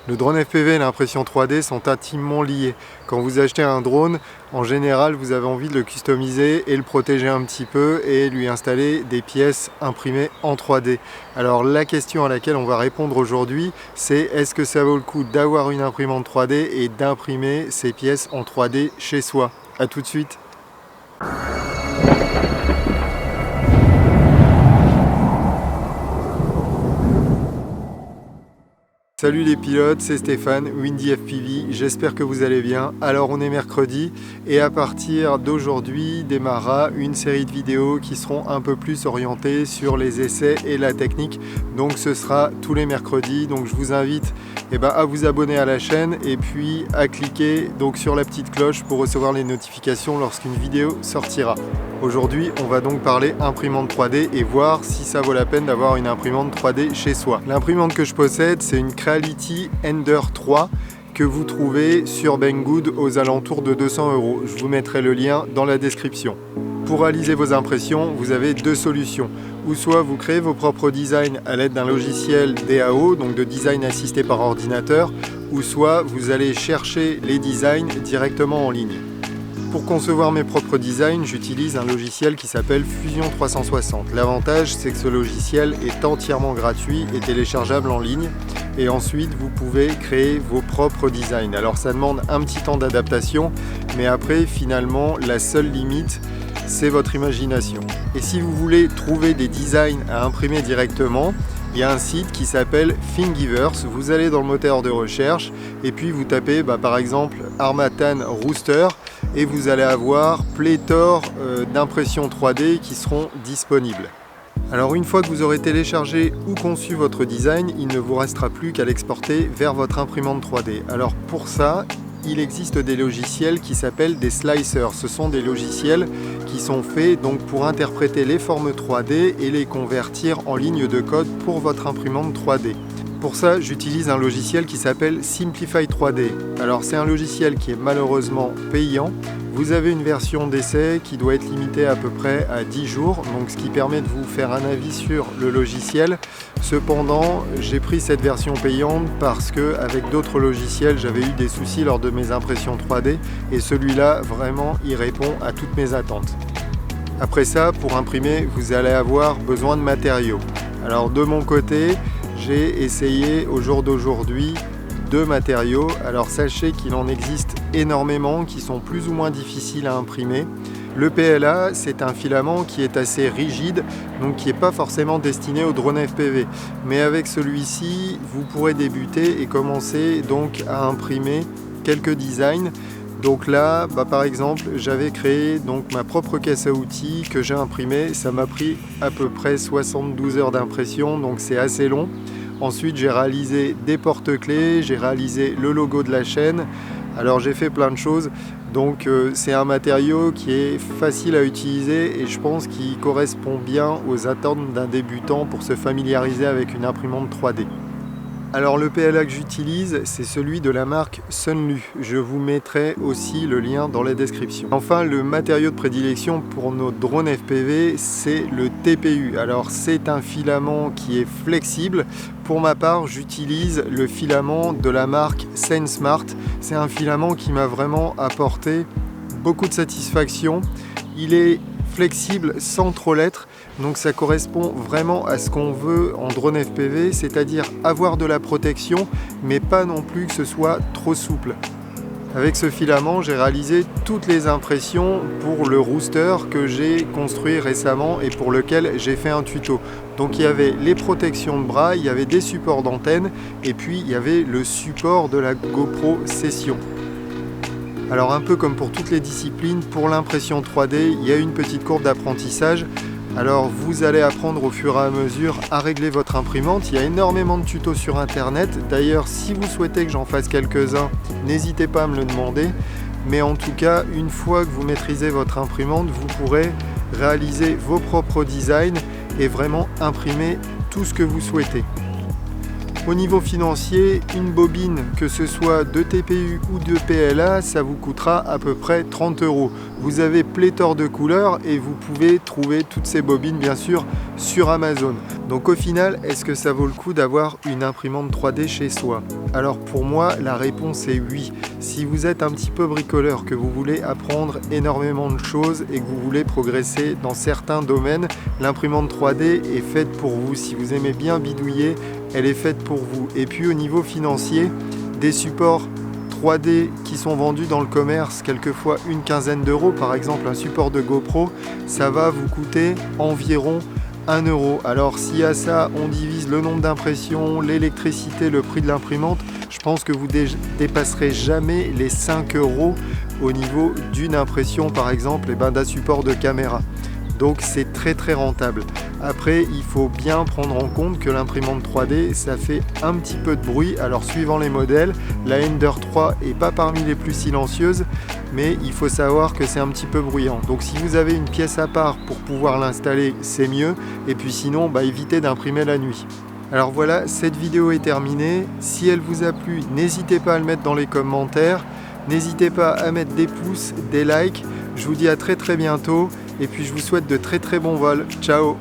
Le drone FPV et l'impression 3D sont intimement liés. Quand vous achetez un drone, en général, vous avez envie de le customiser et le protéger un petit peu et lui installer des pièces imprimées en 3D. Alors la question à laquelle on va répondre aujourd'hui, c'est est-ce que ça vaut le coup d'avoir une imprimante 3D et d'imprimer ces pièces en 3D chez soi? A tout de suite. Salut les pilotes, c'est Stéphane, Windy FPV, j'espère que vous allez bien. Alors on est mercredi et à partir d'aujourd'hui démarrera une série de vidéos qui seront un peu plus orientées sur les essais et la technique. Donc ce sera tous les mercredis, donc je vous invite à vous abonner à la chaîne et puis à cliquer donc sur la petite cloche pour recevoir les notifications lorsqu'une vidéo sortira. Aujourd'hui on va donc parler imprimante 3D et voir si ça vaut la peine d'avoir une imprimante 3D chez soi. L'imprimante que je possède, c'est une Creality Ender 3 que vous trouvez sur Banggood aux alentours de 200 €. Je vous mettrai le lien dans la description. Pour réaliser vos impressions, vous avez deux solutions. Ou soit vous créez vos propres designs à l'aide d'un logiciel DAO, donc de design assisté par ordinateur, ou soit vous allez chercher les designs directement en ligne. Pour concevoir mes propres designs, j'utilise un logiciel qui s'appelle Fusion 360. L'avantage, c'est que ce logiciel est entièrement gratuit et téléchargeable en ligne. Et ensuite, vous pouvez créer vos propres designs. Alors ça demande un petit temps d'adaptation, mais après, finalement, la seule limite, c'est votre imagination. Et si vous voulez trouver des designs à imprimer directement, il y a un site qui s'appelle Thingiverse. Vous allez dans le moteur de recherche et puis vous tapez par exemple Harmattan Rooster et vous allez avoir pléthore d'impressions 3D qui seront disponibles. Alors une fois que vous aurez téléchargé ou conçu votre design, il ne vous restera plus qu'à l'exporter vers votre imprimante 3D. Alors pour ça, il existe des logiciels qui s'appellent des slicers. Ce sont des logiciels qui sont faits donc pour interpréter les formes 3D et les convertir en lignes de code pour votre imprimante 3D. Pour ça, j'utilise un logiciel qui s'appelle Simplify 3D. Alors c'est un logiciel qui est malheureusement payant. Vous avez une version d'essai qui doit être limitée à peu près à 10 jours, donc ce qui permet de vous faire un avis sur le logiciel. Cependant, j'ai pris cette version payante parce que avec d'autres logiciels, j'avais eu des soucis lors de mes impressions 3D et celui-là, vraiment, il répond à toutes mes attentes. Après ça, pour imprimer, vous allez avoir besoin de matériaux. Alors de mon côté, j'ai essayé au jour d'aujourd'hui deux matériaux. Alors sachez qu'il en existe énormément qui sont plus ou moins difficiles à imprimer. Le PLA, c'est un filament qui est assez rigide, donc qui n'est pas forcément destiné au drone FPV. Mais avec celui-ci, vous pourrez débuter et commencer donc à imprimer quelques designs. Donc là, par exemple, j'avais créé donc ma propre caisse à outils que j'ai imprimée. Ça m'a pris à peu près 72 heures d'impression, donc c'est assez long. Ensuite, j'ai réalisé des porte-clés, j'ai réalisé le logo de la chaîne. Alors j'ai fait plein de choses. Donc c'est un matériau qui est facile à utiliser et je pense qu'il correspond bien aux attentes d'un débutant pour se familiariser avec une imprimante 3D. Alors le PLA que j'utilise, c'est celui de la marque Sunlu. Je vous mettrai aussi le lien dans la description. Enfin, le matériau de prédilection pour nos drones FPV, c'est le TPU. Alors c'est un filament qui est flexible. Pour ma part, j'utilise le filament de la marque SainSmart. C'est un filament qui m'a vraiment apporté beaucoup de satisfaction. Il est flexible sans trop l'être, donc ça correspond vraiment à ce qu'on veut en drone FPV, c'est-à-dire avoir de la protection, mais pas non plus que ce soit trop souple. Avec ce filament, j'ai réalisé toutes les impressions pour le rooster que j'ai construit récemment et pour lequel j'ai fait un tuto. Donc il y avait les protections de bras, il y avait des supports d'antenne et puis il y avait le support de la GoPro Session. Alors un peu comme pour toutes les disciplines, pour l'impression 3D, il y a une petite courbe d'apprentissage. Alors vous allez apprendre au fur et à mesure à régler votre imprimante. Il y a énormément de tutos sur internet. D'ailleurs, si vous souhaitez que j'en fasse quelques-uns, n'hésitez pas à me le demander. Mais en tout cas, une fois que vous maîtrisez votre imprimante, vous pourrez réaliser vos propres designs et vraiment imprimer tout ce que vous souhaitez. Au niveau financier, une bobine, que ce soit de TPU ou de PLA, ça vous coûtera à peu près 30 €. Vous avez pléthore de couleurs et vous pouvez trouver toutes ces bobines bien sûr sur Amazon. Donc au final, est-ce que ça vaut le coup d'avoir une imprimante 3D chez soi? Alors pour moi, la réponse est oui. Si vous êtes un petit peu bricoleur, que vous voulez apprendre énormément de choses et que vous voulez progresser dans certains domaines, l'imprimante 3D est faite pour vous. Si vous aimez bien bidouiller, elle est faite pour vous. Et puis au niveau financier, des supports 3D qui sont vendus dans le commerce, quelquefois une quinzaine d'euros, par exemple un support de GoPro, ça va vous coûter environ 1 €. Alors si à ça on divise le nombre d'impressions, l'électricité, le prix de l'imprimante, je pense que vous dépasserez jamais les 5 € au niveau d'une impression par exemple et d'un support de caméra. Donc c'est très rentable. Après, il faut bien prendre en compte que l'imprimante 3D, ça fait un petit peu de bruit. Alors suivant les modèles, la Ender 3 est pas parmi les plus silencieuses, mais il faut savoir que c'est un petit peu bruyant. Donc si vous avez une pièce à part pour pouvoir l'installer, c'est mieux. Et puis sinon, évitez d'imprimer la nuit. Alors voilà, cette vidéo est terminée. Si elle vous a plu, n'hésitez pas à le mettre dans les commentaires. N'hésitez pas à mettre des pouces, des likes. Je vous dis à très bientôt. Et puis je vous souhaite de très bons vols. Ciao!